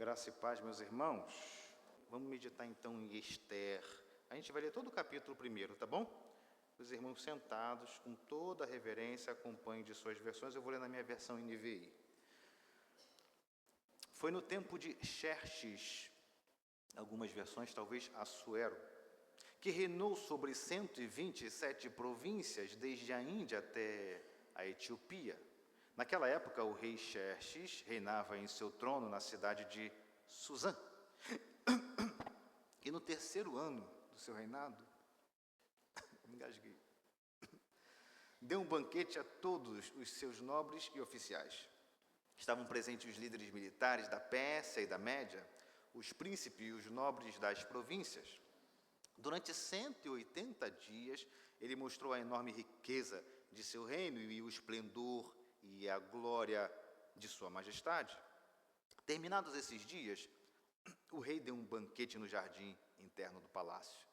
Graça e paz, meus irmãos. Vamos meditar então em Esther. A gente vai ler todo o capítulo primeiro, tá bom? Os irmãos sentados, com toda a reverência, acompanhem de suas versões. Eu vou ler na minha versão NVI. Foi no tempo de Xerxes, algumas versões talvez Assuero, que reinou sobre 127 províncias, desde a Índia até a Etiópia. Naquela época, o rei Xerxes reinava em seu trono na cidade de Suzã. E no terceiro ano do seu reinado, engasguei, deu um banquete a todos os seus nobres e oficiais. Estavam presentes os líderes militares da Pérsia e da Média, os príncipes e os nobres das províncias. Durante 180 dias, ele mostrou a enorme riqueza de seu reino e o esplendor e a glória de sua majestade. Terminados esses dias, o rei deu um banquete no jardim interno do palácio,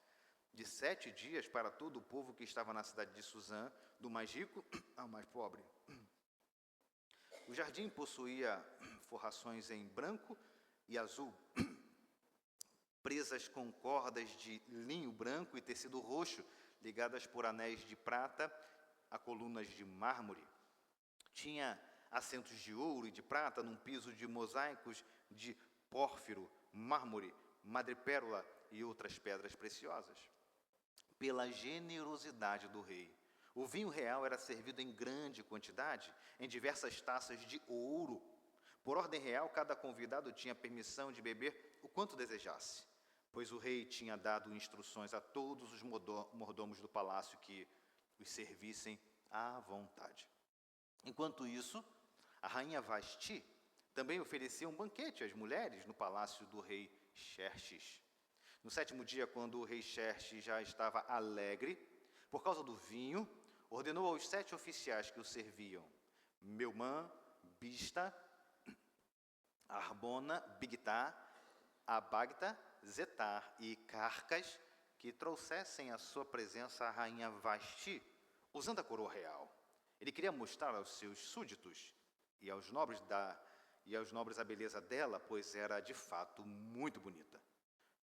de 7 dias para todo o povo que estava na cidade de Suzã, do mais rico ao mais pobre. O jardim possuía forrações em branco e azul, presas com cordas de linho branco e tecido roxo, ligadas por anéis de prata a colunas de mármore. Tinha assentos de ouro e de prata num piso de mosaicos de pórfiro, mármore, madrepérola e outras pedras preciosas. Pela generosidade do rei, o vinho real era servido em grande quantidade, em diversas taças de ouro. Por ordem real, cada convidado tinha permissão de beber o quanto desejasse, pois o rei tinha dado instruções a todos os mordomos do palácio que os servissem à vontade. Enquanto isso, a rainha Vasti também oferecia um banquete às mulheres no palácio do rei Xerxes. No 7º dia, quando o rei Xerxes já estava alegre, por causa do vinho, ordenou aos 7 oficiais que o serviam, Meumã, Bista, Arbona, Bigtá, Abagta, Zetar e Carcas, que trouxessem à sua presença a rainha Vasti, usando a coroa real. Ele queria mostrar aos seus súditos e aos nobres a beleza dela, pois era de fato muito bonita.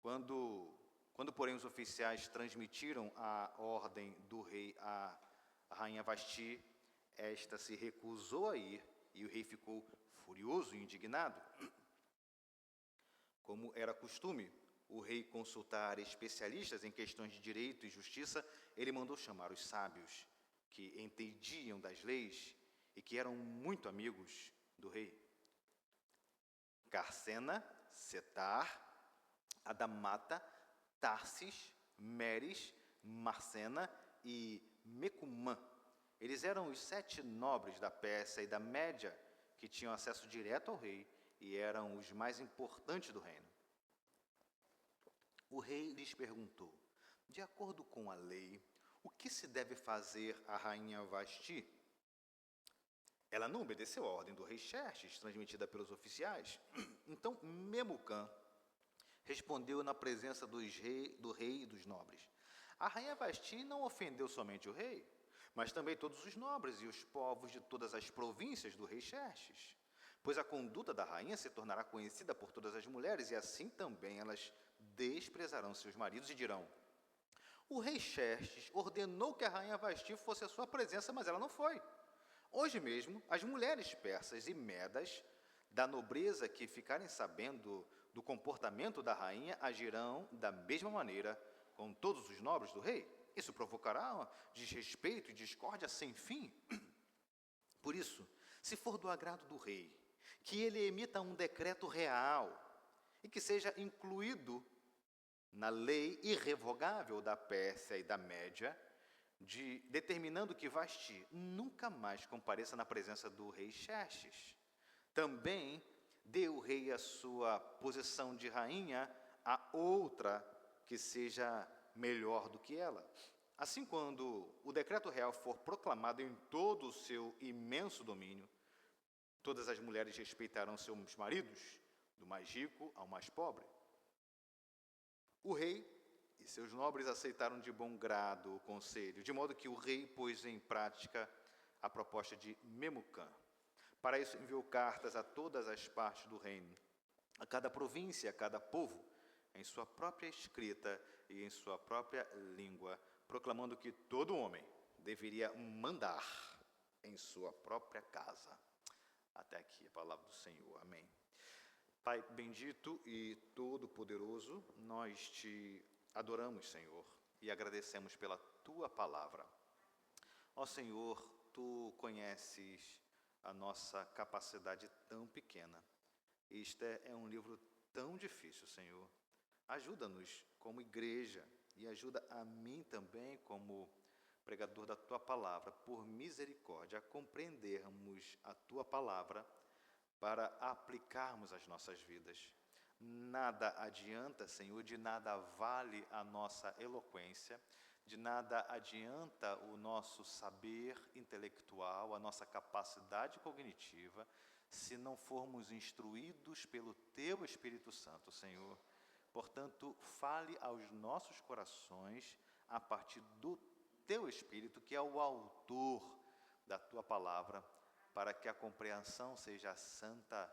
Quando porém os oficiais transmitiram a ordem do rei à rainha Vasti, esta se recusou a ir e o rei ficou furioso e indignado. Como era costume o rei consultar especialistas em questões de direito e justiça, ele mandou chamar os sábios que entendiam das leis e que eram muito amigos do rei. Carcena, Setar, Adamata, Tarsis, Meres, Marcena e Mecumã. Eles eram os 7 nobres da Pérsia e da Média que tinham acesso direto ao rei e eram os mais importantes do reino. O rei lhes perguntou: de acordo com a lei, o que se deve fazer à rainha Vasti? Ela não obedeceu à ordem do rei Xerxes, transmitida pelos oficiais. Então Memucã respondeu na presença do rei e dos nobres: a rainha Vasti não ofendeu somente o rei, mas também todos os nobres e os povos de todas as províncias do rei Xerxes, pois a conduta da rainha se tornará conhecida por todas as mulheres, e assim também elas desprezarão seus maridos e dirão: o rei Xerxes ordenou que a rainha Vasti fosse à sua presença, mas ela não foi. Hoje mesmo, as mulheres persas e medas da nobreza que ficarem sabendo do comportamento da rainha agirão da mesma maneira com todos os nobres do rei. Isso provocará desrespeito e discórdia sem fim. Por isso, se for do agrado do rei, que ele emita um decreto real e que seja incluído na lei irrevogável da Pérsia e da Média, determinando que Vasti nunca mais compareça na presença do rei Xerxes. Também dê o rei a sua posição de rainha a outra que seja melhor do que ela. Assim, quando o decreto real for proclamado em todo o seu imenso domínio, todas as mulheres respeitarão seus maridos, do mais rico ao mais pobre. O rei e seus nobres aceitaram de bom grado o conselho, de modo que o rei pôs em prática a proposta de Memucã. Para isso, enviou cartas a todas as partes do reino, a cada província, a cada povo, em sua própria escrita e em sua própria língua, proclamando que todo homem deveria mandar em sua própria casa. Até aqui a palavra do Senhor. Amém. Pai bendito e todo-poderoso, nós te adoramos, Senhor, e agradecemos pela tua palavra. Ó Senhor, tu conheces a nossa capacidade tão pequena. Este é um livro tão difícil, Senhor. Ajuda-nos como igreja e ajuda a mim também como pregador da tua palavra, por misericórdia, a compreendermos a tua palavra para aplicarmos as nossas vidas. Nada adianta, Senhor, de nada vale a nossa eloquência, de nada adianta o nosso saber intelectual, a nossa capacidade cognitiva, se não formos instruídos pelo Teu Espírito Santo, Senhor. Portanto, fale aos nossos corações a partir do Teu Espírito, que é o autor da Tua palavra, para que a compreensão seja santa,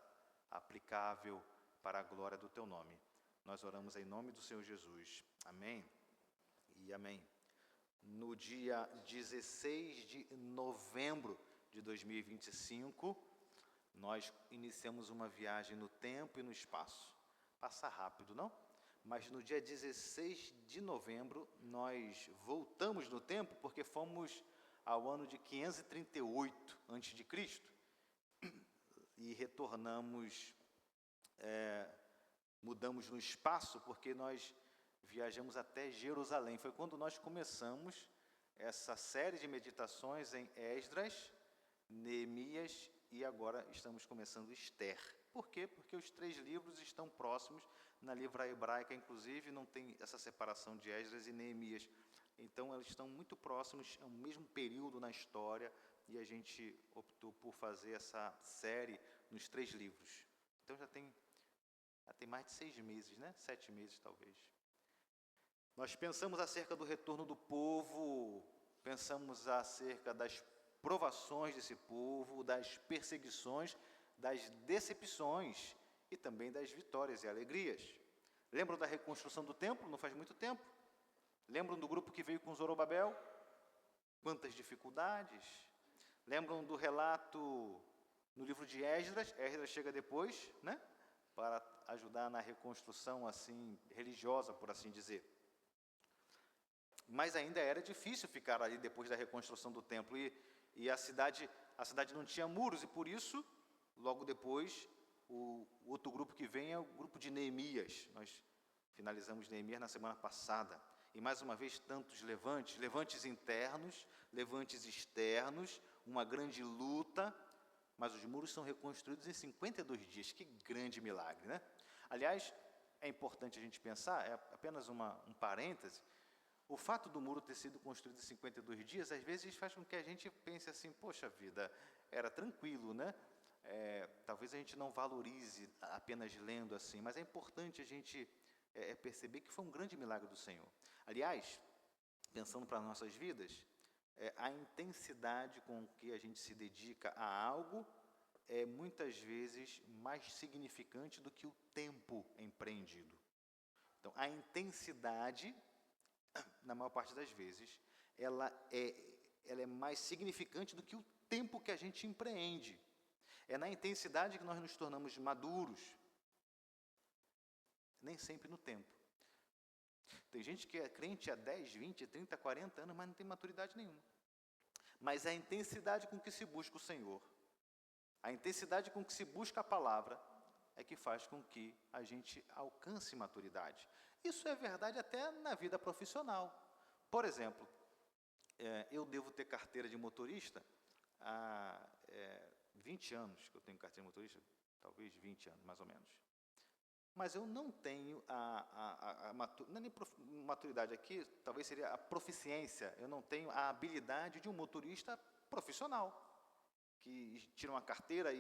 aplicável para a glória do Teu nome. Nós oramos em nome do Senhor Jesus. Amém e amém. No dia 16 de novembro de 2025, nós iniciamos uma viagem no tempo e no espaço. Passa rápido, não? Mas no dia 16 de novembro, nós voltamos no tempo porque fomos ao ano de 538 a.C. e retornamos, mudamos no espaço porque nós viajamos até Jerusalém. Foi quando nós começamos essa série de meditações em Esdras, Neemias e agora estamos começando Esther. Por quê? Porque os 3 livros estão próximos. Na livra hebraica, inclusive, não tem essa separação de Esdras e Neemias. Então, eles estão muito próximos, é o mesmo período na história, e a gente optou por fazer essa série nos 3 livros. Então, já tem mais de 6 meses, né? 7 meses, talvez. Nós pensamos acerca do retorno do povo, pensamos acerca das provações desse povo, das perseguições, das decepções e também das vitórias e alegrias. Lembram da reconstrução do templo? Não faz muito tempo. Lembram do grupo que veio com Zorobabel? Quantas dificuldades. Lembram do relato no livro de Esdras? Esdras chega depois, né? Para ajudar na reconstrução assim religiosa, por assim dizer. Mas ainda era difícil ficar ali depois da reconstrução do templo e a cidade não tinha muros, e por isso, logo depois, o outro grupo que vem é o grupo de Neemias. Nós finalizamos Neemias na semana passada. E mais uma vez, tantos levantes internos, levantes externos, uma grande luta, mas os muros são reconstruídos em 52 dias. Que grande milagre, né? Aliás, é importante a gente pensar, é apenas um parêntese, o fato do muro ter sido construído em 52 dias, às vezes faz com que a gente pense assim, poxa vida, era tranquilo, né? Talvez a gente não valorize apenas lendo assim, mas é importante a gente perceber que foi um grande milagre do Senhor. Aliás, pensando para as nossas vidas, a intensidade com que a gente se dedica a algo é muitas vezes mais significante do que o tempo empreendido. Então, a intensidade, na maior parte das vezes, ela é mais significante do que o tempo que a gente empreende. É na intensidade que nós nos tornamos maduros, nem sempre no tempo. Tem gente que é crente há 10, 20, 30, 40 anos, mas não tem maturidade nenhuma. Mas é a intensidade com que se busca o Senhor, a intensidade com que se busca a palavra, é que faz com que a gente alcance maturidade. Isso é verdade até na vida profissional. Por exemplo, eu devo ter carteira de motorista há 20 anos que eu tenho carteira de motorista, talvez 20 anos, mais ou menos. Mas eu não tenho não é nem maturidade aqui, talvez seria a proficiência. Eu não tenho a habilidade de um motorista profissional, que tira uma carteira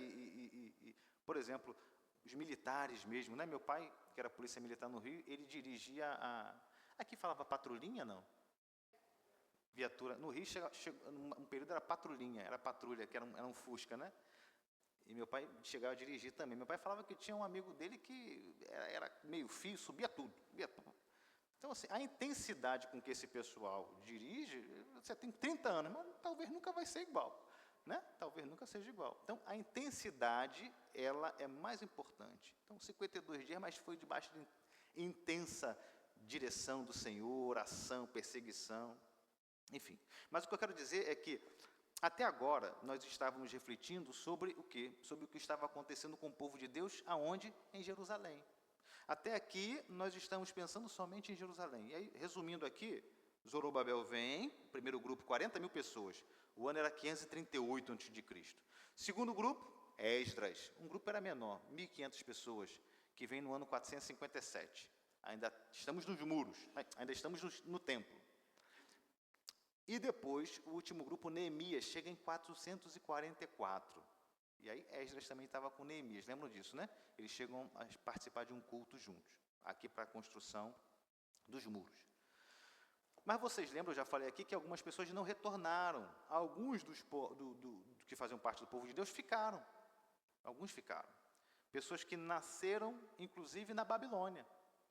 por exemplo, os militares mesmo, né? Meu pai, que era polícia militar no Rio, ele dirigia aqui falava patrulhinha, não? Viatura. No Rio, um período era patrulhinha, que era um Fusca, né? E meu pai chegava a dirigir também. Meu pai falava que tinha um amigo dele que era meio fio, subia tudo. Então, assim, a intensidade com que esse pessoal dirige, você tem 30 anos, mas talvez nunca vai ser igual, né? Talvez nunca seja igual. Então, a intensidade, ela é mais importante. Então, 52 dias, mas foi debaixo de intensa direção do Senhor, oração, perseguição, enfim. Mas o que eu quero dizer é que, até agora, nós estávamos refletindo sobre o quê? Sobre o que estava acontecendo com o povo de Deus, aonde? Em Jerusalém. Até aqui, nós estamos pensando somente em Jerusalém. E aí, resumindo aqui, Zorobabel vem, primeiro grupo, 40 mil pessoas. O ano era 538 a.C. Segundo grupo, Esdras. Um grupo era menor, 1.500 pessoas, que vem no ano 457. Ainda estamos nos muros, ainda estamos no templo. E depois, o último grupo, Neemias, chega em 444. E aí Esdras também estava com Neemias, lembram disso, né? Eles chegam a participar de um culto juntos, aqui para a construção dos muros. Mas vocês lembram, eu já falei aqui, que algumas pessoas não retornaram. Alguns que faziam parte do povo de Deus ficaram. Alguns ficaram. Pessoas que nasceram, inclusive, na Babilônia,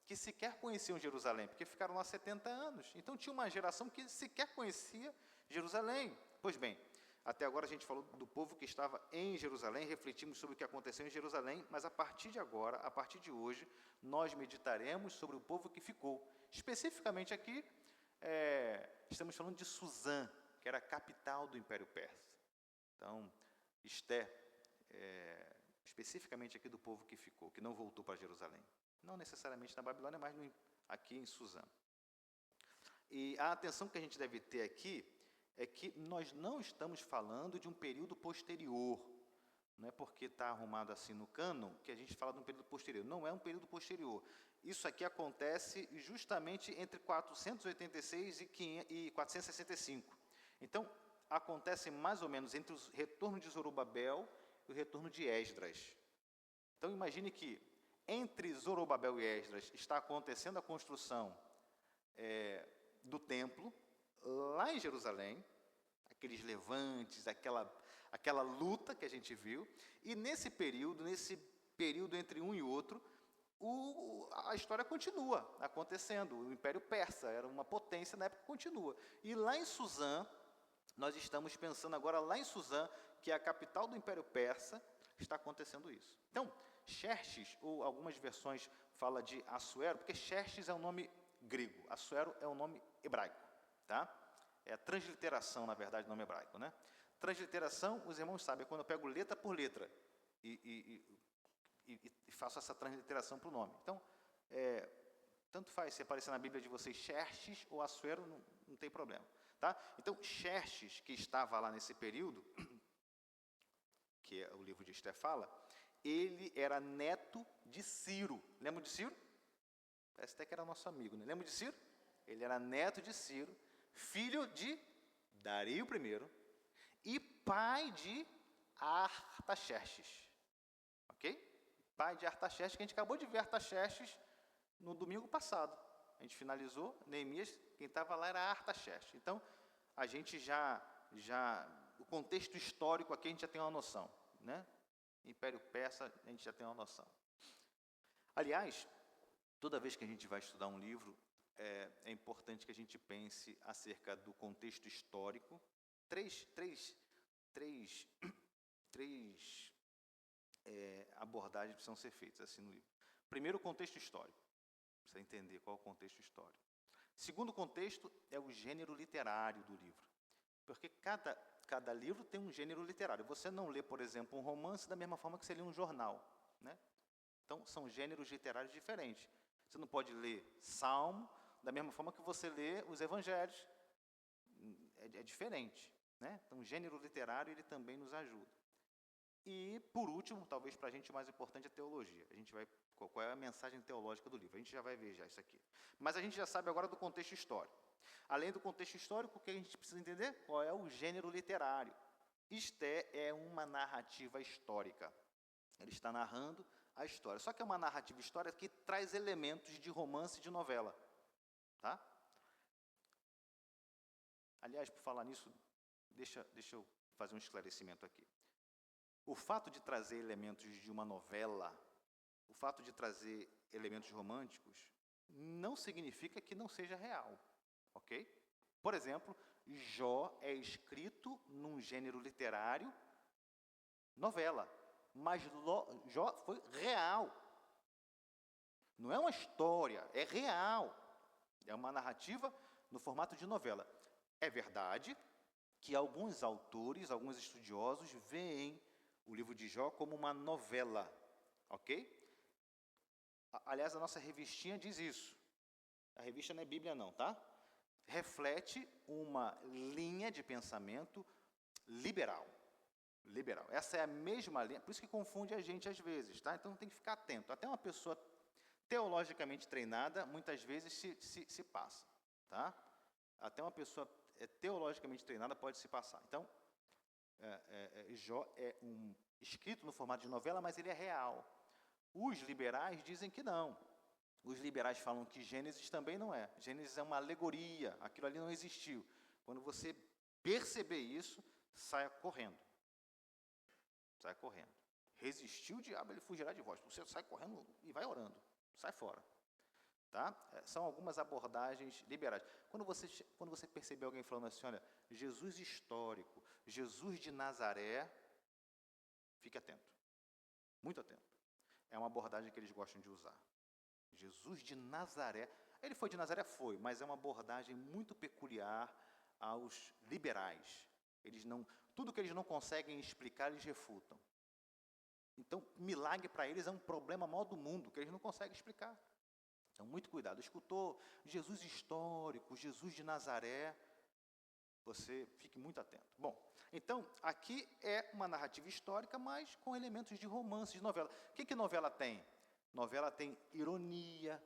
que sequer conheciam Jerusalém, porque ficaram lá 70 anos. Então tinha uma geração que sequer conhecia Jerusalém. Pois bem, até agora a gente falou do povo que estava em Jerusalém, refletimos sobre o que aconteceu em Jerusalém, mas a partir de agora, a partir de hoje, nós meditaremos sobre o povo que ficou. Especificamente aqui, estamos falando de Suzã, que era a capital do Império Persa. Então, Esté, especificamente aqui do povo que ficou, que não voltou para Jerusalém. Não necessariamente na Babilônia, mas aqui em Suzã. E a atenção que a gente deve ter aqui é que nós não estamos falando de um período posterior. Não é porque está arrumado assim no cânon que a gente fala de um período posterior. Não é um período posterior. Isso aqui acontece justamente entre 486 e 465. Então, acontece mais ou menos entre o retorno de Zorobabel e o retorno de Esdras. Então, imagine que entre Zorobabel e Esdras está acontecendo a construção do templo, lá em Jerusalém, aqueles levantes, aquela luta que a gente viu, e nesse período entre um e outro, a história continua acontecendo. O Império Persa era uma potência na época, continua. E lá em Suzã, nós estamos pensando agora lá em Suzã, que é a capital do Império Persa, está acontecendo isso. Então, Xerxes, ou algumas versões falam de Assuero, porque Xerxes é um nome grego, Assuero é um nome hebraico, tá? É a transliteração, na verdade, do nome hebraico, né? Transliteração, os irmãos sabem, é quando eu pego letra por letra e faço essa transliteração para o nome. Então, tanto faz se aparecer na Bíblia de vocês Xerxes ou Assuero, não tem problema, tá? Então, Xerxes, que estava lá nesse período, que o livro de Esté fala, ele era neto de Ciro. Lembra de Ciro? Parece até que era nosso amigo, né? Lembra de Ciro? Ele era neto de Ciro, filho de Dario I e pai de Artaxerxes. Ok? Pai de Artaxerxes, que a gente acabou de ver Artaxerxes no domingo passado. A gente finalizou, Neemias, quem estava lá era Artaxerxes. Então, a gente o contexto histórico aqui a gente já tem uma noção, né? Império Persa, a gente já tem uma noção. Aliás, toda vez que a gente vai estudar um livro, é importante que a gente pense acerca do contexto histórico. Três abordagens precisam ser feitas assim no livro. Primeiro, o contexto histórico. Precisa entender qual é o contexto histórico. Segundo contexto é o gênero literário do livro. Porque cada livro tem um gênero literário. Você não lê, por exemplo, um romance da mesma forma que você lê um jornal, né? Então, são gêneros literários diferentes. Você não pode ler Salmo da mesma forma que você lê os Evangelhos. É diferente, né? Então, o gênero literário, ele também nos ajuda. E, por último, talvez para a gente o mais importante é a teologia. A gente vai, qual é a mensagem teológica do livro? A gente já vai ver já isso aqui. Mas a gente já sabe agora do contexto histórico. Além do contexto histórico, o que a gente precisa entender? Qual é o gênero literário? Esté é uma narrativa histórica. Ele está narrando a história. Só que é uma narrativa histórica que traz elementos de romance e de novela. Tá? Aliás, por falar nisso, deixa eu fazer um esclarecimento aqui. O fato de trazer elementos de uma novela, o fato de trazer elementos românticos, não significa que não seja real, ok? Por exemplo, Jó é escrito num gênero literário, novela, mas Jó foi real. Não é uma história, é real. É uma narrativa no formato de novela. É verdade que alguns autores, alguns estudiosos, veem o livro de Jó como uma novela, ok? Aliás, a nossa revistinha diz isso. A revista não é Bíblia não, tá? Reflete uma linha de pensamento liberal. Liberal. Essa é a mesma linha, por isso que confunde a gente às vezes, tá? Então tem que ficar atento. Até uma pessoa teologicamente treinada, muitas vezes se passa, tá? Até uma pessoa teologicamente treinada pode se passar. Então, Jó é escrito no formato de novela, mas ele é real. Os liberais dizem que não. Os liberais falam que Gênesis também não é. Gênesis é uma alegoria, aquilo ali não existiu. Quando você perceber isso, saia correndo. Saia correndo. Resistiu o diabo, ele fugirá de vós. Você sai correndo e vai orando. Sai fora. Tá? São algumas abordagens liberais. Quando você perceber alguém falando assim, olha, Jesus histórico, Jesus de Nazaré, fique atento. Muito atento. É uma abordagem que eles gostam de usar. Jesus de Nazaré. Ele foi de Nazaré? Foi, mas é uma abordagem muito peculiar aos liberais. Tudo que eles não conseguem explicar, eles refutam. Então, milagre para eles é um problema maior do mundo, que eles não conseguem explicar. Então, muito cuidado. Escutou Jesus histórico, Jesus de Nazaré, você fique muito atento. Bom, então, aqui é uma narrativa histórica, mas com elementos de romance, de novela. O que novela tem? Novela tem ironia,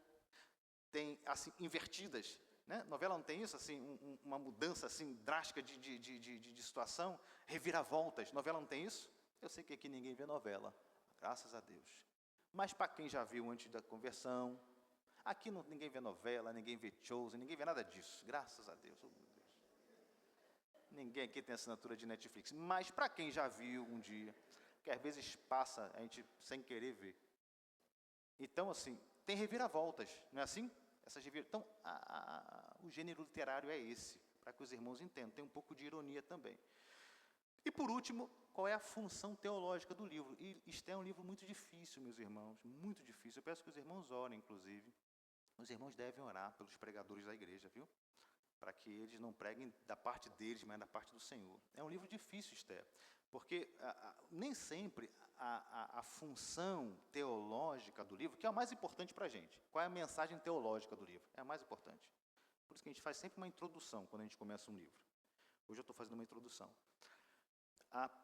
tem, assim, invertidas. Né? Novela não tem isso, assim, uma mudança assim, drástica de situação, reviravoltas. Novela não tem isso? Eu sei que aqui ninguém vê novela, graças a Deus. Mas para quem já viu antes da conversão, aqui ninguém vê novela, ninguém vê Chosen, ninguém vê nada disso, graças a Deus. Oh, meu Deus. Ninguém aqui tem assinatura de Netflix, mas para quem já viu um dia, que às vezes passa a gente sem querer ver. Então, assim, tem reviravoltas, não é assim? Então, o gênero literário é esse, para que os irmãos entendam. Tem um pouco de ironia também. E, por último, qual é a função teológica do livro? E isto é um livro muito difícil, meus irmãos, muito difícil. Eu peço que os irmãos orem, inclusive. Os irmãos devem orar pelos pregadores da igreja, viu? Para que eles não preguem da parte deles, mas da parte do Senhor. É um livro difícil, Esté, porque nem sempre a função teológica do livro, que é a mais importante para a gente. Qual é a mensagem teológica do livro? É a mais importante. Por isso que a gente faz sempre uma introdução quando a gente começa um livro. Hoje eu estou fazendo uma introdução.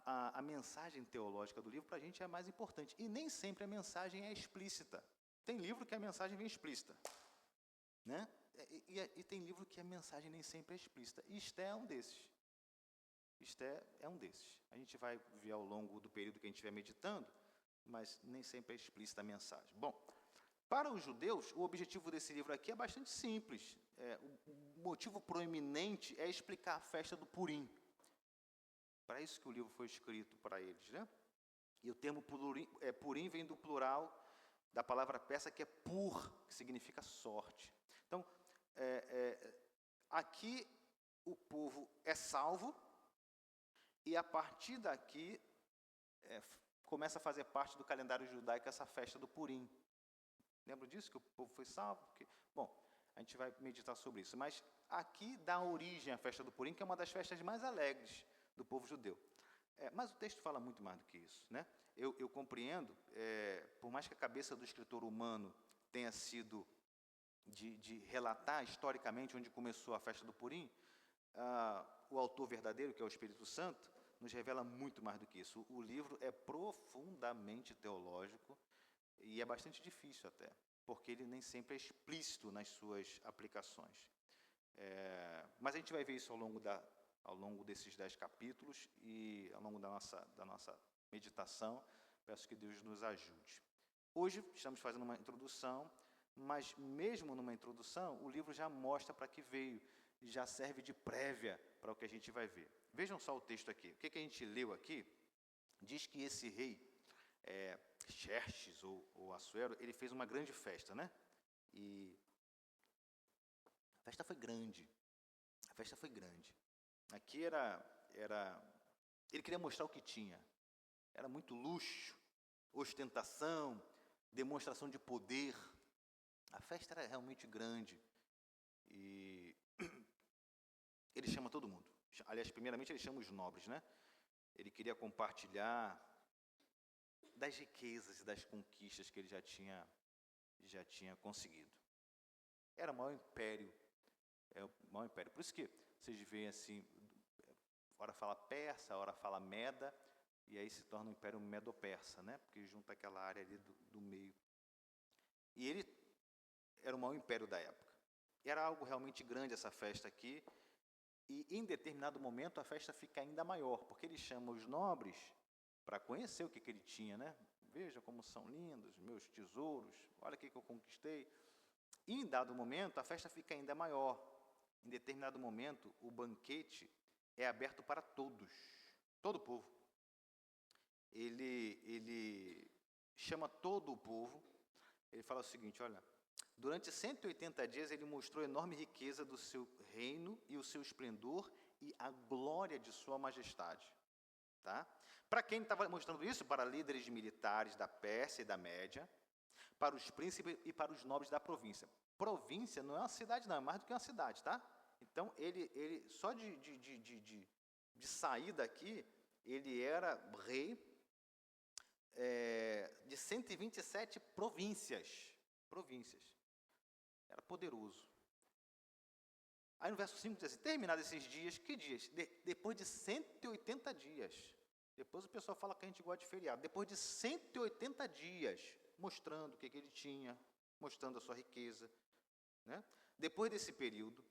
A mensagem teológica do livro para a gente é a mais importante. E nem sempre a mensagem é explícita. Tem livro que a mensagem vem explícita. Né? E tem livro que a mensagem nem sempre é explícita. E Esté é um desses. Esté é um desses. A gente vai ver ao longo do período que a gente estiver meditando, mas nem sempre é explícita a mensagem. Bom, para os judeus, o objetivo desse livro aqui é bastante simples. O motivo proeminente é explicar a festa do Purim. Para isso que o livro foi escrito para eles, né? E o termo Purim vem do plural da palavra persa que é pur, que significa sorte. Então, aqui o povo é salvo e a partir daqui começa a fazer parte do calendário judaico essa festa do Purim. Lembra disso, que o povo foi salvo? Bom, a gente vai meditar sobre isso. Mas aqui dá origem à festa do Purim, que é uma das festas mais alegres do povo judeu. Mas o texto fala muito mais do que isso. Né? Eu compreendo, por mais que a cabeça do escritor humano tenha sido de relatar historicamente onde começou a festa do Purim, o autor verdadeiro, que é o Espírito Santo, nos revela muito mais do que isso. O livro é profundamente teológico e é bastante difícil até, porque ele nem sempre é explícito nas suas aplicações. Mas a gente vai ver isso ao longo desses 10 capítulos e ao longo da nossa meditação. Peço que Deus nos ajude. Hoje estamos fazendo uma introdução, mas mesmo numa introdução, o livro já mostra para que veio, já serve de prévia para o que a gente vai ver. Vejam só o texto aqui. O que a gente leu aqui Diz que esse rei, Xerxes ou Assuero, ele fez uma grande festa, né? E a festa foi grande. A festa foi grande. Aqui ele queria mostrar o que tinha. Era muito luxo, ostentação, demonstração de poder. A festa era realmente grande. E ele chama todo mundo. Aliás, primeiramente ele chama os nobres, né? Ele queria compartilhar das riquezas e das conquistas que ele já tinha conseguido. Era o maior império. É o maior império. Por isso que vocês veem assim, ora fala persa, ora fala meda, e aí se torna o Império Medo-Persa, né? Porque junta aquela área ali do meio. E ele era o maior império da época. Era algo realmente grande essa festa aqui, e em determinado momento a festa fica ainda maior, porque ele chama os nobres para conhecer o que ele tinha, né? Veja como são lindos meus tesouros, olha o que eu conquistei. E em dado momento a festa fica ainda maior. Em determinado momento o banquete é aberto para todos, todo o povo. Ele chama todo o povo. Ele fala o seguinte, olha, durante 180 dias ele mostrou a enorme riqueza do seu reino e o seu esplendor e a glória de sua majestade. Tá? Para quem estava mostrando isso? Para líderes militares da Pérsia e da Média, para os príncipes e para os nobres da província. Província não é uma cidade, não, é mais do que uma cidade, tá? Então, ele só de sair daqui, ele era rei de 127 províncias. Era poderoso. Aí no verso 5 diz assim, terminados esses dias, que dias? Depois de 180 dias. Depois o pessoal fala que a gente gosta de feriado. Depois de 180 dias, mostrando o que ele tinha, mostrando a sua riqueza. Né? Depois desse período,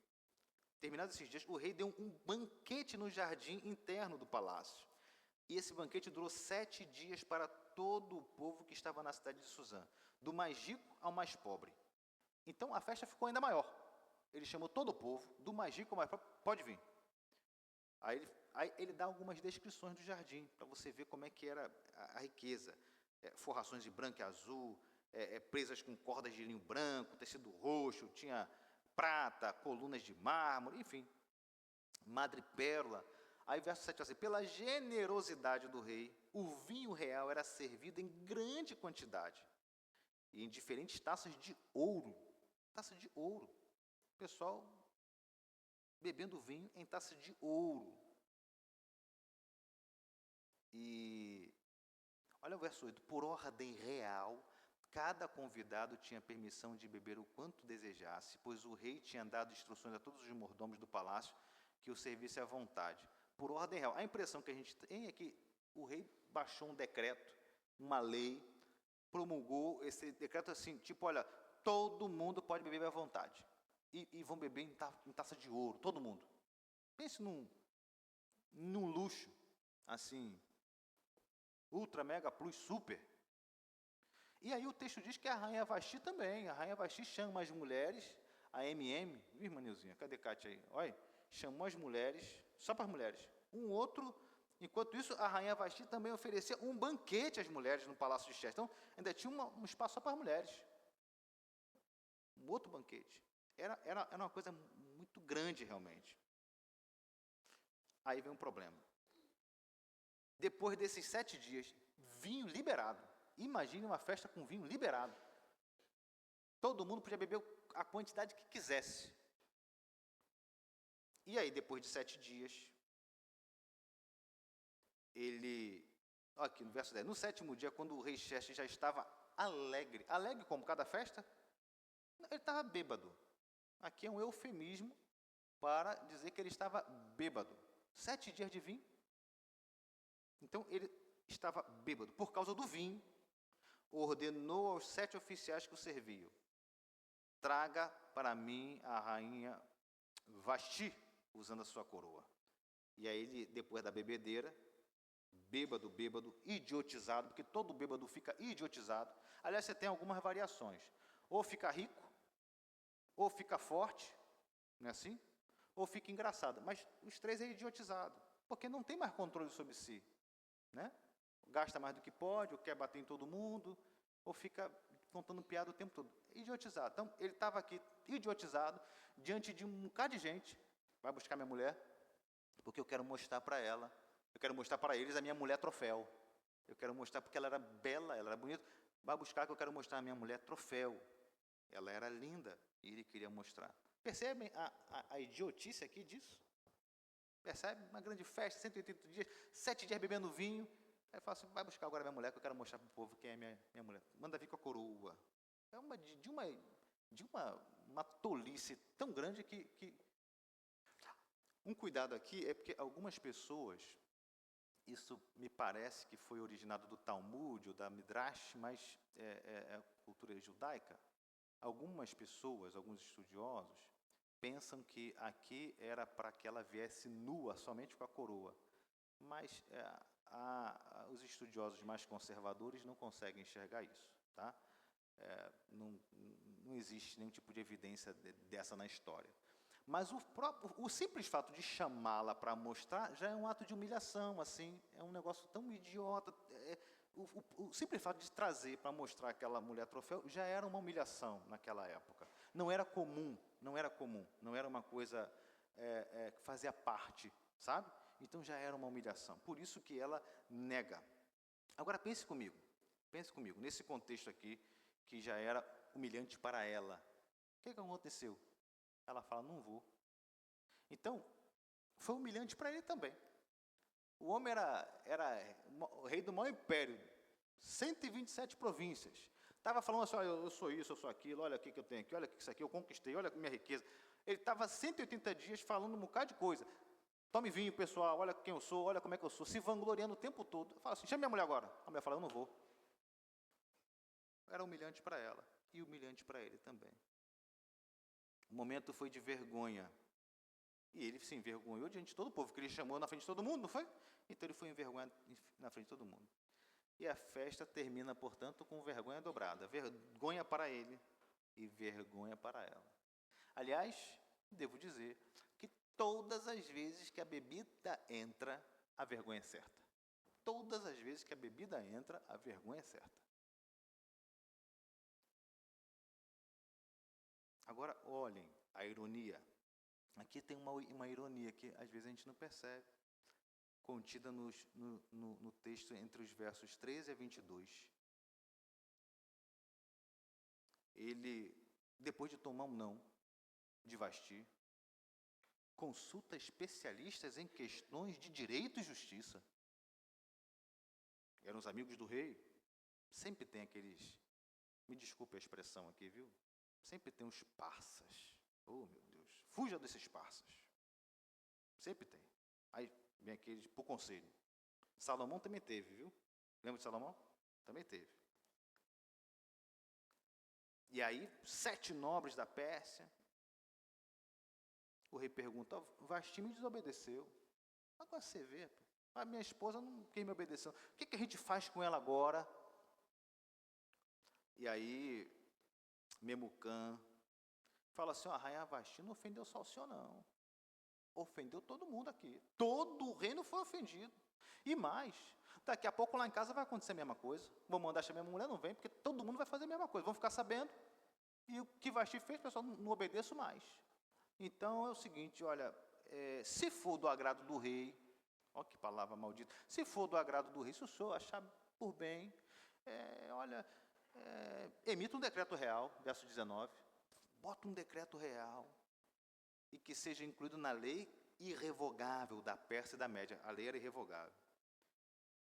terminados esses dias, o rei deu um banquete no jardim interno do palácio. E esse banquete durou 7 dias para todo o povo que estava na cidade de Suzã, do mais rico ao mais pobre. Então a festa ficou ainda maior. Ele chamou todo o povo, do mais rico ao mais pobre, pode vir. Aí ele dá algumas descrições do jardim, para você ver como é que era a riqueza. Forrações de branco e azul, presas com cordas de linho branco, tecido roxo, tinha prata, colunas de mármore, enfim, madrepérola. Aí verso 7 assim, pela generosidade do rei, o vinho real era servido em grande quantidade, e em diferentes taças de ouro. Taça de ouro. O pessoal bebendo vinho em taça de ouro. E olha o verso 8, por ordem real, cada convidado tinha permissão de beber o quanto desejasse, pois o rei tinha dado instruções a todos os mordomos do palácio que o servisse à vontade. Por ordem real. A impressão que a gente tem é que o rei baixou um decreto, uma lei, promulgou esse decreto assim, tipo, olha, todo mundo pode beber à vontade. E vão beber em taça de ouro, todo mundo. Pense num luxo, assim, ultra, mega, plus, super. E aí o texto diz que a rainha Vasti também. A rainha Vasti chama as mulheres, a MM, viu, irmã Nilzinha? Cadê Cátia aí? Olha, chamou as mulheres, só para as mulheres. Enquanto isso, a rainha Vasti também oferecia um banquete às mulheres no Palácio de Xerxes. Então, ainda tinha um espaço só para as mulheres. Um outro banquete. Era uma coisa muito grande, realmente. Aí vem um problema. Depois desses 7 dias, vinho liberado. Imagine uma festa com vinho liberado. Todo mundo podia beber a quantidade que quisesse. E aí, depois de 7 dias, aqui no verso 10, no 7º dia, quando o rei Xerxes já estava alegre como cada festa, ele estava bêbado. Aqui é um eufemismo para dizer que ele estava bêbado. 7 dias de vinho. Então, ele estava bêbado. Por causa do vinho, ordenou aos 7 oficiais que o serviam, traga para mim a rainha Vasti, usando a sua coroa. E aí ele, depois da bebedeira, bêbado, idiotizado, porque todo bêbado fica idiotizado. Aliás, você tem algumas variações. Ou fica rico, ou fica forte, não é assim? Ou fica engraçado. Mas os 3 é idiotizado, porque não tem mais controle sobre si. Né? gasta mais do que pode, ou quer bater em todo mundo, ou fica contando piada o tempo todo. Idiotizado. Então, ele estava aqui idiotizado, diante de um bocado de gente. Vai buscar minha mulher, porque eu quero mostrar para ela, eu quero mostrar para eles a minha mulher troféu. Eu quero mostrar porque ela era bela, ela era bonita. Vai buscar que eu quero mostrar a minha mulher troféu. Ela era linda e ele queria mostrar. Percebem a idiotice aqui disso? Percebe? Uma grande festa, 180 dias, 7 dias bebendo vinho. Aí eu falo assim, vai buscar agora minha mulher, que eu quero mostrar para o povo quem é minha mulher. Manda vir com a coroa. É uma tolice tão grande que... Um cuidado aqui é porque algumas pessoas, isso me parece que foi originado do Talmud ou da Midrash, mas é cultura judaica. Algumas pessoas, alguns estudiosos, pensam que aqui era para que ela viesse nua, somente com a coroa. Mas os estudiosos mais conservadores não conseguem enxergar isso. Tá? Não existe nenhum tipo de evidência dessa na história. Mas o simples fato de chamá-la para mostrar já é um ato de humilhação, assim, é um negócio tão idiota. O simples fato de trazer para mostrar aquela mulher troféu já era uma humilhação naquela época. Não era comum, não era uma coisa que fazia parte, sabe? Então já era uma humilhação. Por isso que ela nega. Agora pense comigo, nesse contexto aqui, que já era humilhante para ela. O que aconteceu? Ela fala, não vou. Então, foi humilhante para ele também. O homem era o rei do maior império, 127 províncias. Estava falando assim, olha, eu sou isso, eu sou aquilo, olha o que eu tenho aqui, olha isso aqui, eu conquistei, olha a minha riqueza. Ele estava 180 dias falando um bocado de coisa. Tome vinho, pessoal, olha quem eu sou, olha como é que eu sou, se vangloriando o tempo todo. Fala assim, chama minha mulher agora. A mulher fala, eu não vou. Era humilhante para ela e humilhante para ele também. O momento foi de vergonha. E ele se envergonhou diante de todo o povo, que ele chamou na frente de todo mundo, não foi? Então ele foi envergonhado na frente de todo mundo. E a festa termina, portanto, com vergonha dobrada. Vergonha para ele e vergonha para ela. Aliás, devo dizer que todas as vezes que a bebida entra, a vergonha é certa. Todas as vezes que a bebida entra, a vergonha é certa. Agora, olhem a ironia. Aqui tem uma ironia que às vezes a gente não percebe, contida no texto entre os versos 13 a 22. Ele, depois de tomar um não de Vasti, consulta especialistas em questões de direito e justiça. Eram os amigos do rei. Sempre tem aqueles, me desculpe a expressão aqui, viu? Sempre tem os parsas. Oh, meu Deus, fuja desses parsas. Sempre tem. Aí vem aqueles por conselho. Salomão também teve, viu? Lembra de Salomão? Também teve. E aí, 7 nobres da Pérsia. O rei pergunta, Vasti me desobedeceu. Agora você vê, a minha esposa não quer me obedecer. O que a gente faz com ela agora? E aí, Memucã fala assim, a rainha Vasti não ofendeu só o senhor, não. Ofendeu todo mundo aqui. Todo o reino foi ofendido. E mais, daqui a pouco lá em casa vai acontecer a mesma coisa. Vou mandar chamar minha mulher, não vem, porque todo mundo vai fazer a mesma coisa. Vão ficar sabendo. E o que Vasti fez, pessoal, não obedeço mais. Então é o seguinte, olha, se for do agrado do rei, olha que palavra maldita, se for do agrado do rei, se o senhor achar por bem, emita um decreto real, verso 19, bota um decreto real, e que seja incluído na lei irrevogável da Pérsia e da Média. A lei era irrevogável.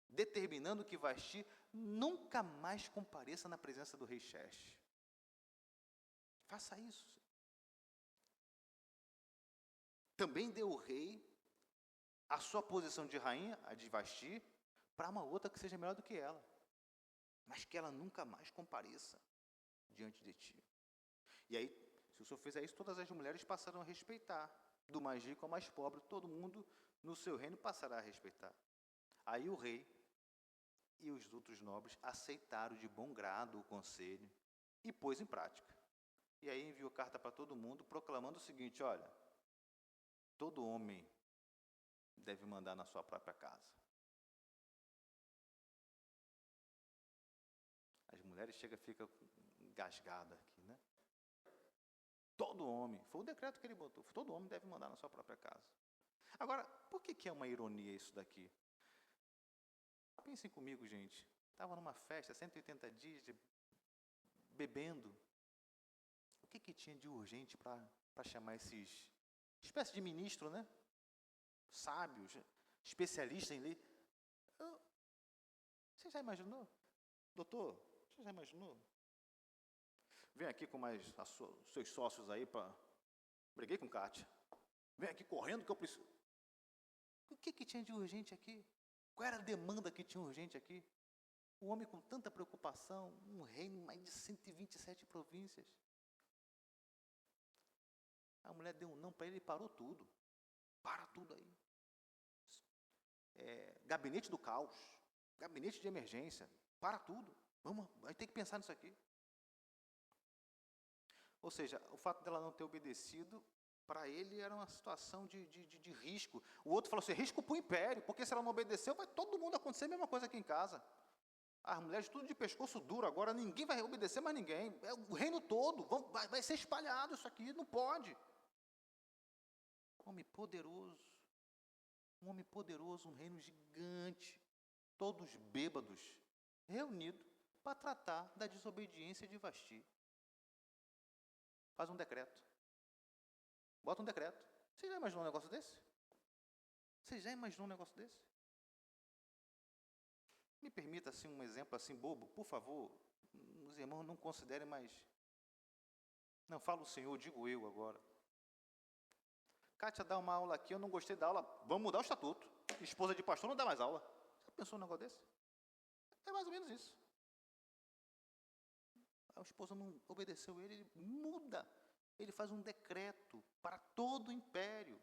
Determinando que Vasti nunca mais compareça na presença do rei Xerxes. Faça isso. Também deu o rei a sua posição de rainha, a de Vasti, para uma outra que seja melhor do que ela. Mas que ela nunca mais compareça diante de ti. E aí, se o senhor fizer isso, todas as mulheres passarão a respeitar. Do mais rico ao mais pobre, todo mundo no seu reino passará a respeitar. Aí o rei e os outros nobres aceitaram de bom grado o conselho e pôs em prática. E aí enviou carta para todo mundo, proclamando o seguinte, olha, todo homem deve mandar na sua própria casa. mulher fica engasgada aqui, né? Todo homem, foi o decreto que ele botou, todo homem deve mandar na sua própria casa. Agora, por que é uma ironia isso daqui? Pensem comigo, gente. Estava numa festa, 180 dias, bebendo. O que tinha de urgente para chamar esses espécie de ministro, né? Sábios, especialistas em lei. Você já imaginou? Doutor, você já imaginou? Vem aqui com mais seus sócios aí para... Briguei com Kátia. Vem aqui correndo que eu preciso... O que tinha de urgente aqui? Qual era a demanda que tinha urgente aqui? O homem com tanta preocupação, um reino em mais de 127 províncias. A mulher deu um não para ele e parou tudo. Para tudo aí. Gabinete do caos, gabinete de emergência, para tudo. Vai ter que pensar nisso aqui. Ou seja, o fato dela não ter obedecido, para ele era uma situação de risco. O outro falou assim, risco para o império, porque se ela não obedeceu, vai todo mundo acontecer a mesma coisa aqui em casa. As mulheres tudo de pescoço duro, agora ninguém vai obedecer mais ninguém. É o reino todo, vai ser espalhado isso aqui, não pode. Homem poderoso. Um homem poderoso, um reino gigante, todos bêbados, reunidos para tratar da desobediência de Vasti. Faz um decreto. Bota um decreto. Você já imaginou um negócio desse? Você já imaginou um negócio desse? Me permita assim um exemplo assim bobo, por favor. Os irmãos não considerem mais. Não, fala o Senhor, digo eu agora. Kátia dá uma aula aqui, eu não gostei da aula, vamos mudar o estatuto. Esposa de pastor não dá mais aula. Você pensou num negócio desse? É mais ou menos isso. A esposa não obedeceu ele muda. Ele faz um decreto para todo o império.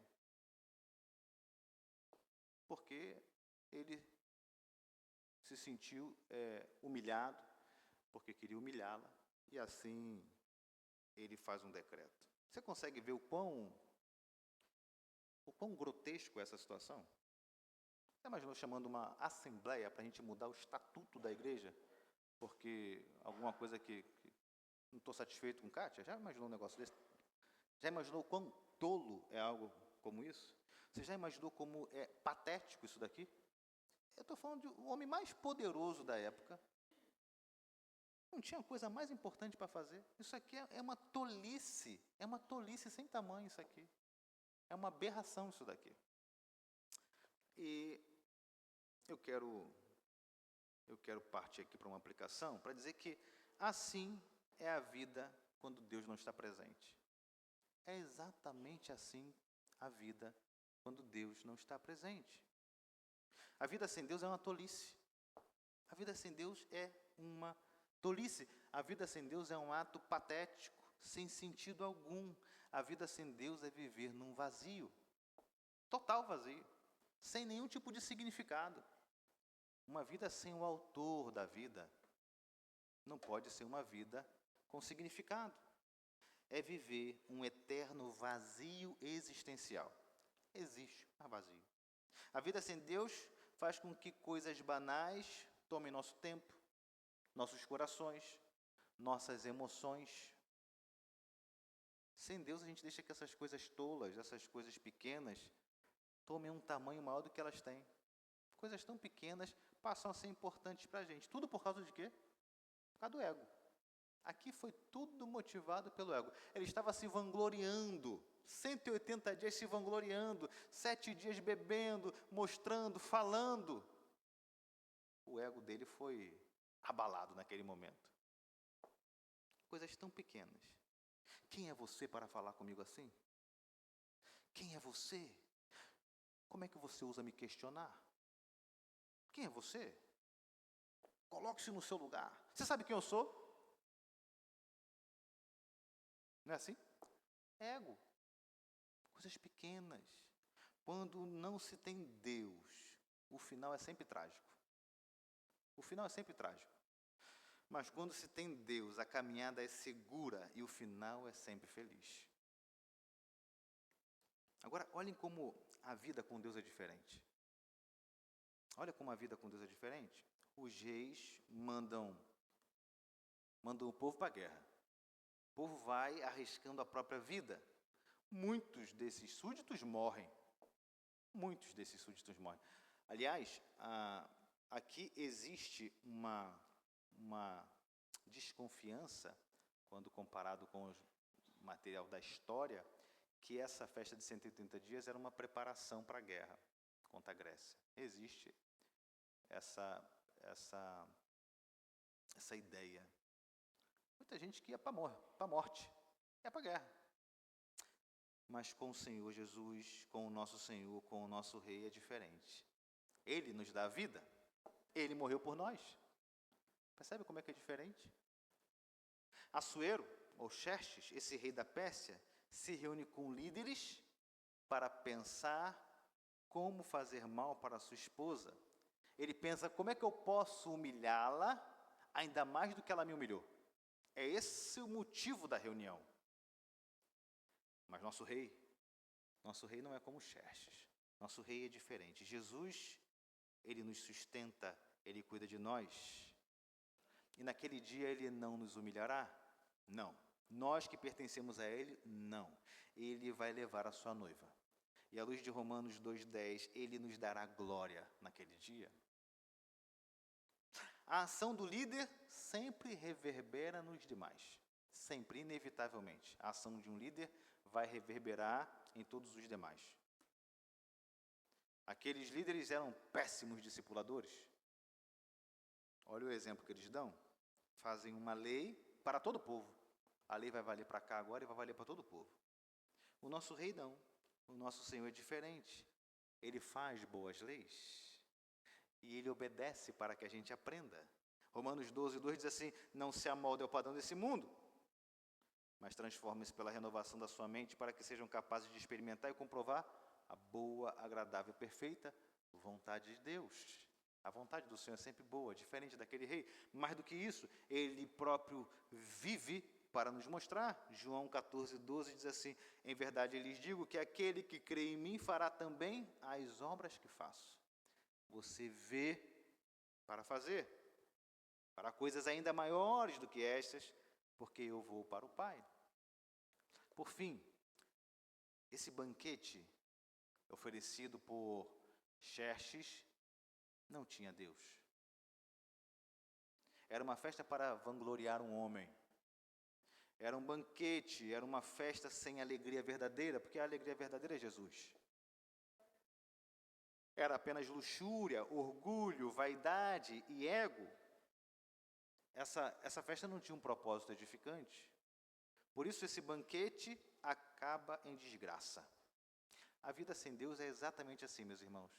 Porque ele se sentiu humilhado, porque queria humilhá-la, e assim ele faz um decreto. Você consegue ver o quão grotesco é essa situação? Você imaginou chamando uma assembleia para a gente mudar o estatuto da igreja? Porque alguma coisa que não estou satisfeito com Kátia? Já imaginou um negócio desse? Já imaginou o quão tolo é algo como isso? Você já imaginou como é patético isso daqui? Eu estou falando de o homem mais poderoso da época. Não tinha coisa mais importante para fazer. Isso aqui é uma tolice. É uma tolice sem tamanho isso aqui. É uma aberração isso daqui. E eu quero partir aqui para uma aplicação para dizer que assim é a vida quando Deus não está presente. É exatamente assim a vida quando Deus não está presente. A vida sem Deus é uma tolice. A vida sem Deus é uma tolice. A vida sem Deus é um ato patético, sem sentido algum. A vida sem Deus é viver num vazio. Total vazio. Sem nenhum tipo de significado. Uma vida sem o autor da vida não pode ser uma vida com significado. É viver um eterno vazio existencial. Existe, mas vazio. A vida sem Deus faz com que coisas banais tomem nosso tempo, nossos corações, nossas emoções. Sem Deus a gente deixa que essas coisas tolas, essas coisas pequenas, tomem um tamanho maior do que elas têm. Coisas tão pequenas passam a ser importantes para a gente. Tudo por causa de quê? Por causa do ego. Aqui foi tudo motivado pelo ego. Ele estava se vangloriando, 180 dias se vangloriando, 7 dias bebendo, mostrando, falando. O ego dele foi abalado naquele momento. Coisas tão pequenas. Quem é você para falar comigo assim? Quem é você? Como é que você usa me questionar? Quem é você? Coloque-se no seu lugar. Você sabe quem eu sou? Não é assim? Ego. Coisas pequenas. Quando não se tem Deus, o final é sempre trágico. O final é sempre trágico. Mas quando se tem Deus, a caminhada é segura e o final é sempre feliz. Agora, olhem como a vida com Deus é diferente. Olha como a vida com Deus é diferente. Os reis mandam mandou o povo para a guerra. O povo vai arriscando a própria vida. Muitos desses súditos morrem. Muitos desses súditos morrem. Aliás, aqui existe uma desconfiança, quando comparado com o material da história, que essa festa de 180 dias era uma preparação para a guerra contra a Grécia. Existe essa ideia. Muita gente que ia para a morte, ia para a guerra. Mas com o Senhor Jesus, com o nosso Senhor, com o nosso Rei é diferente. Ele nos dá a vida, Ele morreu por nós. Percebe como é que é diferente? Assuero, ou Xerxes, esse rei da Pérsia, se reúne com líderes para pensar como fazer mal para sua esposa. Ele pensa, como é que eu posso humilhá-la, ainda mais do que ela me humilhou? É esse o motivo da reunião. Mas nosso rei não é como Xerxes. Nosso rei é diferente. Jesus, ele nos sustenta, ele cuida de nós. E naquele dia ele não nos humilhará? Não. Nós que pertencemos a ele, não. Ele vai levar a sua noiva. E à luz de Romanos 2,10, ele nos dará glória naquele dia. A ação do líder sempre reverbera nos demais. Sempre, inevitavelmente. A ação de um líder vai reverberar em todos os demais. Aqueles líderes eram péssimos discipuladores. Olha o exemplo que eles dão. Fazem uma lei para todo o povo. A lei vai valer para cá agora e vai valer para todo o povo. O nosso rei não. O nosso Senhor é diferente. Ele faz boas leis. E ele obedece para que a gente aprenda. Romanos 12:2 diz assim, não se amolde ao padrão desse mundo, mas transforme-se pela renovação da sua mente para que sejam capazes de experimentar e comprovar a boa, agradável e perfeita vontade de Deus. A vontade do Senhor é sempre boa, diferente daquele rei. Mais do que isso, ele próprio vive para nos mostrar. João 14:12 diz assim, em verdade eu lhes digo que aquele que crê em mim fará também as obras que faço. Você vê para fazer, para coisas ainda maiores do que estas, porque eu vou para o Pai. Por fim, esse banquete oferecido por Xerxes não tinha Deus. Era uma festa para vangloriar um homem. Era um banquete, era uma festa sem alegria verdadeira, porque a alegria verdadeira é Jesus. Era apenas luxúria, orgulho, vaidade e ego. Essa festa não tinha um propósito edificante. Por isso esse banquete acaba em desgraça. A vida sem Deus é exatamente assim, meus irmãos.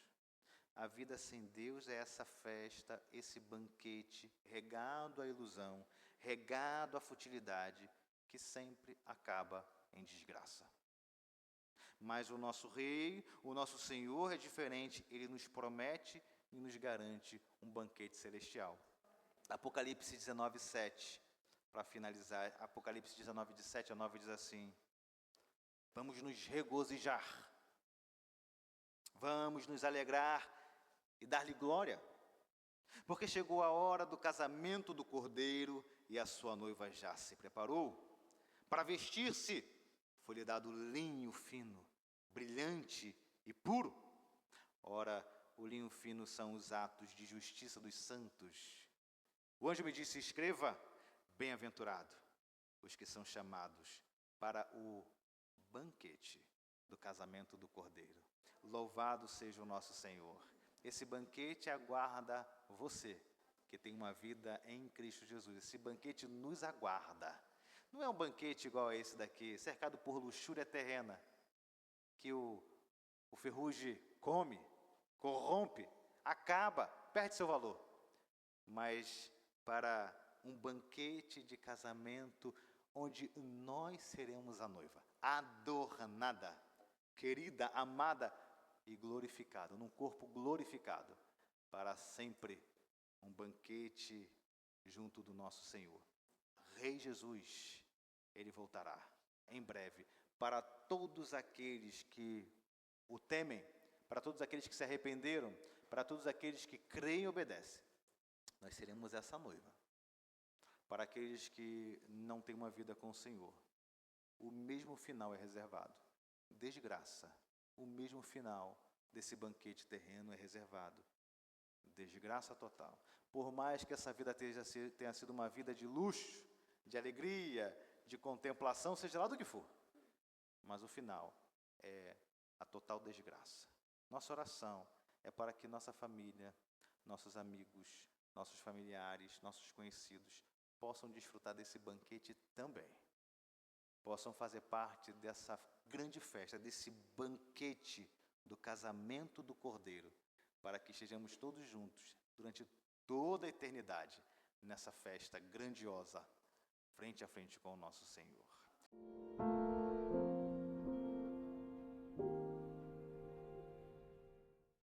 A vida sem Deus é essa festa, esse banquete, regado à ilusão, regado à futilidade, que sempre acaba em desgraça. Mas o nosso Rei, o nosso Senhor é diferente, Ele nos promete e nos garante um banquete celestial. Apocalipse 19:7, para finalizar, Apocalipse 19, de 7 a 9 diz assim, vamos nos regozijar, vamos nos alegrar e dar-lhe glória, porque chegou a hora do casamento do Cordeiro e a sua noiva já se preparou. Para vestir-se, foi-lhe dado linho fino, brilhante e puro. Ora, o linho fino são os atos de justiça dos santos. O anjo me disse, escreva, bem-aventurado os que são chamados para o banquete do casamento do Cordeiro. Louvado seja o nosso Senhor. Esse banquete aguarda você, que tem uma vida em Cristo Jesus. Esse banquete nos aguarda. Não é um banquete igual a esse daqui, cercado por luxúria terrena, que o ferrugem come, corrompe, acaba, perde seu valor. Mas para um banquete de casamento onde nós seremos a noiva, adornada, querida, amada e glorificada, num corpo glorificado, para sempre um banquete junto do nosso Senhor. Rei Jesus, Ele voltará em breve para todos aqueles que o temem, para todos aqueles que se arrependeram, para todos aqueles que creem e obedecem. Nós seremos essa noiva. Para aqueles que não têm uma vida com o Senhor, o mesmo final é reservado. Desgraça, o mesmo final desse banquete terreno é reservado. Desgraça total. Por mais que essa vida tenha sido uma vida de luxo, de alegria, de contemplação, seja lá do que for, mas o final é a total desgraça. Nossa oração é para que nossa família, nossos amigos, nossos familiares, nossos conhecidos possam desfrutar desse banquete também. Possam fazer parte dessa grande festa, desse banquete do casamento do Cordeiro, para que estejamos todos juntos durante toda a eternidade nessa festa grandiosa, frente a frente com o nosso Senhor.